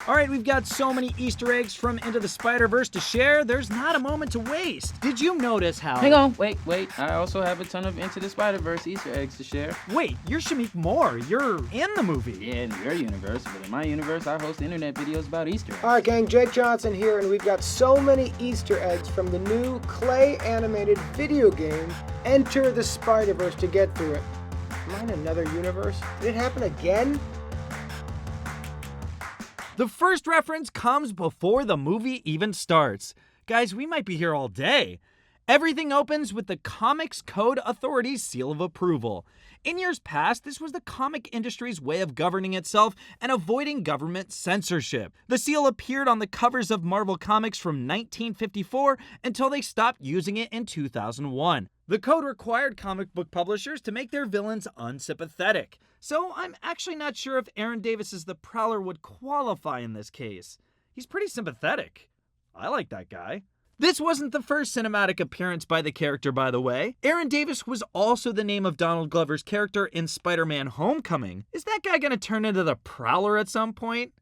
Alright, we've got so many Easter eggs from Into the Spider-Verse to share, there's not a moment to waste. Did you notice how... Hang on, wait. I also have a ton of Into the Spider-Verse Easter eggs to share. Wait, you're Shameik Moore. You're in the movie. Yeah, in your universe, but in my universe, I host internet videos about Easter eggs. Alright gang, Jake Johnson here, and we've got so many Easter eggs from the new clay animated video game, Enter the Spider-Verse, to get through it. Am I in another universe? Did it happen again? The first reference comes before the movie even starts. Guys, we might be here all day. Everything opens with the Comics Code Authority's seal of approval. In years past, this was the comic industry's way of governing itself and avoiding government censorship. The seal appeared on the covers of Marvel Comics from 1954 until they stopped using it in 2001. The code required comic book publishers to make their villains unsympathetic. So I'm actually not sure if Aaron Davis' The Prowler would qualify in this case. He's pretty sympathetic. I like that guy. This wasn't the first cinematic appearance by the character, by the way. Aaron Davis was also the name of Donald Glover's character in Spider-Man Homecoming. Is that guy gonna turn into the Prowler at some point?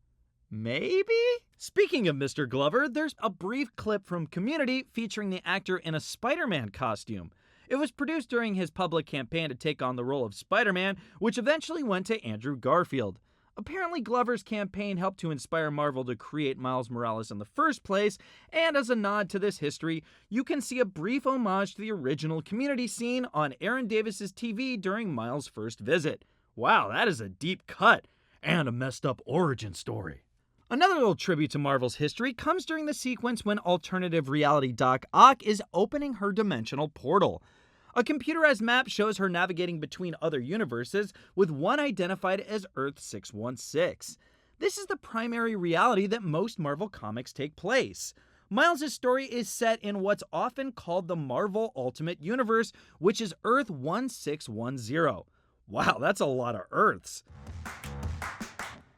Maybe? Speaking of Mr. Glover, there's a brief clip from Community featuring the actor in a Spider-Man costume. It was produced during his public campaign to take on the role of Spider-Man, which eventually went to Andrew Garfield. Apparently, Glover's campaign helped to inspire Marvel to create Miles Morales in the first place, and as a nod to this history, you can see a brief homage to the original Community scene on Aaron Davis' TV during Miles' first visit. Wow, that is a deep cut, and a messed up origin story. Another little tribute to Marvel's history comes during the sequence when alternative reality Doc Ock is opening her dimensional portal. A computerized map shows her navigating between other universes, with one identified as Earth 616. This is the primary reality that most Marvel comics take place. Miles' story is set in what's often called the Marvel Ultimate Universe, which is Earth 1610. Wow, that's a lot of Earths.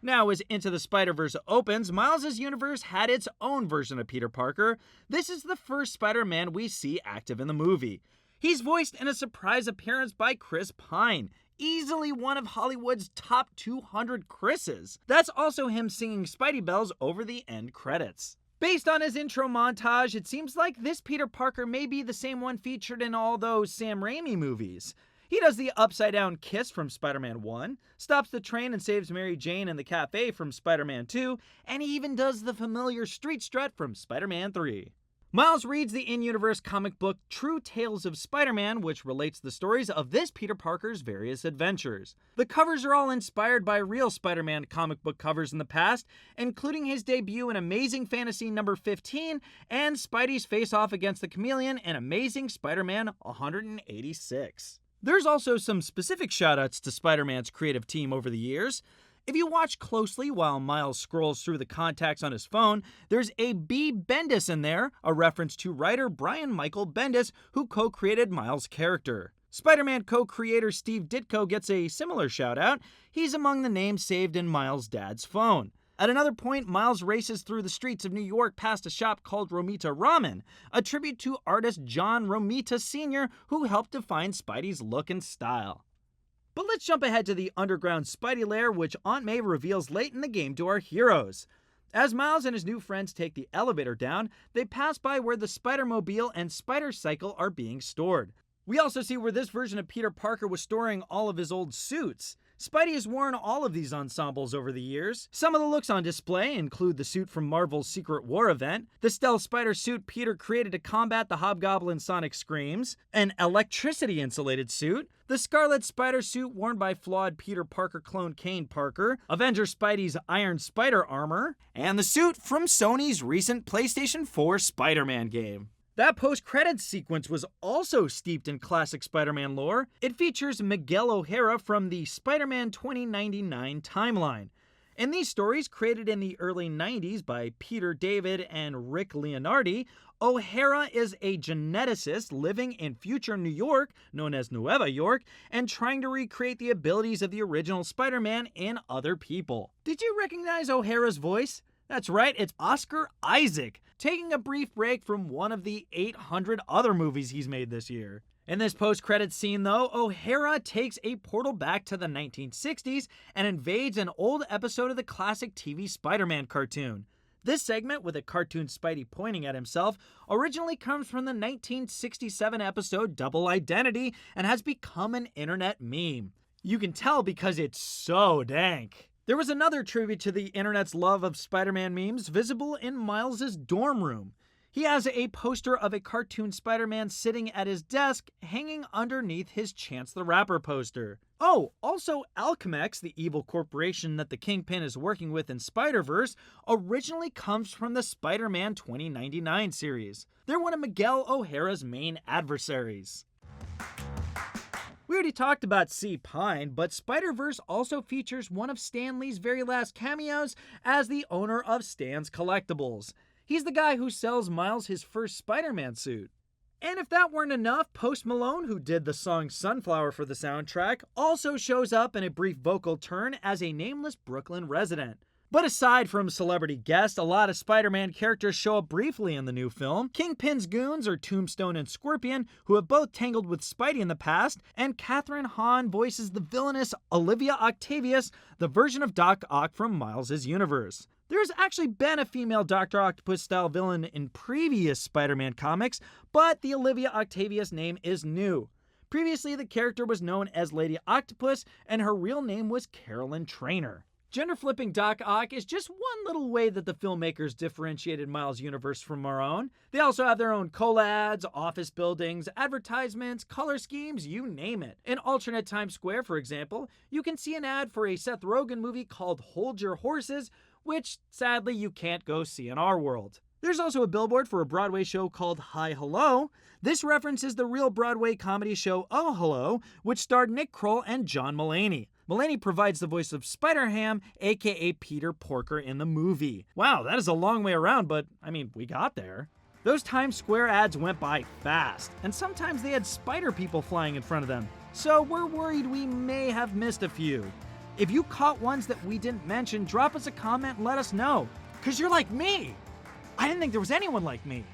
Now, as Into the Spider-Verse opens, Miles' universe had its own version of Peter Parker. This is the first Spider-Man we see active in the movie. He's voiced in a surprise appearance by Chris Pine, easily one of Hollywood's top 200 Chris's. That's also him singing Spidey Bells over the end credits. Based on his intro montage, it seems like this Peter Parker may be the same one featured in all those Sam Raimi movies. He does the upside-down kiss from Spider-Man 1, stops the train and saves Mary Jane in the cafe from Spider-Man 2, and he even does the familiar street strut from Spider-Man 3. Miles reads the in-universe comic book True Tales of Spider-Man, which relates the stories of this Peter Parker's various adventures. The covers are all inspired by real Spider-Man comic book covers in the past, including his debut in Amazing Fantasy number 15 and Spidey's face-off against the Chameleon in Amazing Spider-Man 186. There's also some specific shoutouts to Spider-Man's creative team over the years. If you watch closely while Miles scrolls through the contacts on his phone, there's a B. Bendis in there, a reference to writer Brian Michael Bendis, who co-created Miles' character. Spider-Man co-creator Steve Ditko gets a similar shout-out. He's among the names saved in Miles' dad's phone. At another point, Miles races through the streets of New York past a shop called Romita Ramen, a tribute to artist John Romita Sr., who helped define Spidey's look and style. But let's jump ahead to the underground Spidey lair, which Aunt May reveals late in the game to our heroes. As Miles and his new friends take the elevator down, they pass by where the Spider-Mobile and Spider-Cycle are being stored. We also see where this version of Peter Parker was storing all of his old suits. Spidey has worn all of these ensembles over the years. Some of the looks on display include the suit from Marvel's Secret War event, the stealth spider suit Peter created to combat the Hobgoblin Sonic Screams, an electricity-insulated suit, the Scarlet Spider suit worn by flawed Peter Parker clone Kane Parker, Avenger Spidey's Iron Spider armor, and the suit from Sony's recent PlayStation 4 Spider-Man game. That post-credits sequence was also steeped in classic Spider-Man lore. It features Miguel O'Hara from the Spider-Man 2099 timeline. In these stories, created in the early 90s by Peter David and Rick Leonardi, O'Hara is a geneticist living in future New York, known as Nueva York, and trying to recreate the abilities of the original Spider-Man in other people. Did you recognize O'Hara's voice? That's right, it's Oscar Isaac, taking a brief break from one of the 800 other movies he's made this year. In this post-credits scene, though, O'Hara takes a portal back to the 1960s and invades an old episode of the classic TV Spider-Man cartoon. This segment, with a cartoon Spidey pointing at himself, originally comes from the 1967 episode Double Identity and has become an internet meme. You can tell because it's so dank. There was another tribute to the internet's love of Spider-Man memes visible in Miles' dorm room. He has a poster of a cartoon Spider-Man sitting at his desk, hanging underneath his Chance the Rapper poster. Oh, also ALCHEMAX, the evil corporation that the Kingpin is working with in Spider-Verse, originally comes from the Spider-Man 2099 series. They're one of Miguel O'Hara's main adversaries. We already talked about C. Pine, but Spider-Verse also features one of Stan Lee's very last cameos as the owner of Stan's Collectibles. He's the guy who sells Miles his first Spider-Man suit. And if that weren't enough, Post Malone, who did the song Sunflower for the soundtrack, also shows up in a brief vocal turn as a nameless Brooklyn resident. But aside from celebrity guests, a lot of Spider-Man characters show up briefly in the new film. Kingpin's goons are Tombstone and Scorpion, who have both tangled with Spidey in the past, and Kathryn Hahn voices the villainous Olivia Octavius, the version of Doc Ock from Miles' universe. There's actually been a female Dr. Octopus-style villain in previous Spider-Man comics, but the Olivia Octavius name is new. Previously, the character was known as Lady Octopus, and her real name was Carolyn Traynor. Gender-flipping Doc Ock is just one little way that the filmmakers differentiated Miles' universe from our own. They also have their own collads, office buildings, advertisements, color schemes, you name it. In alternate Times Square, for example, you can see an ad for a Seth Rogen movie called Hold Your Horses, which, sadly, you can't go see in our world. There's also a billboard for a Broadway show called Hi Hello. This references the real Broadway comedy show Oh Hello, which starred Nick Kroll and John Mulaney. Mulaney provides the voice of Spider-Ham, aka Peter Porker in the movie. Wow, that is a long way around, but we got there. Those Times Square ads went by fast, and sometimes they had spider people flying in front of them, so we're worried we may have missed a few. If you caught ones that we didn't mention, drop us a comment and let us know, 'cause you're like me. I didn't think there was anyone like me.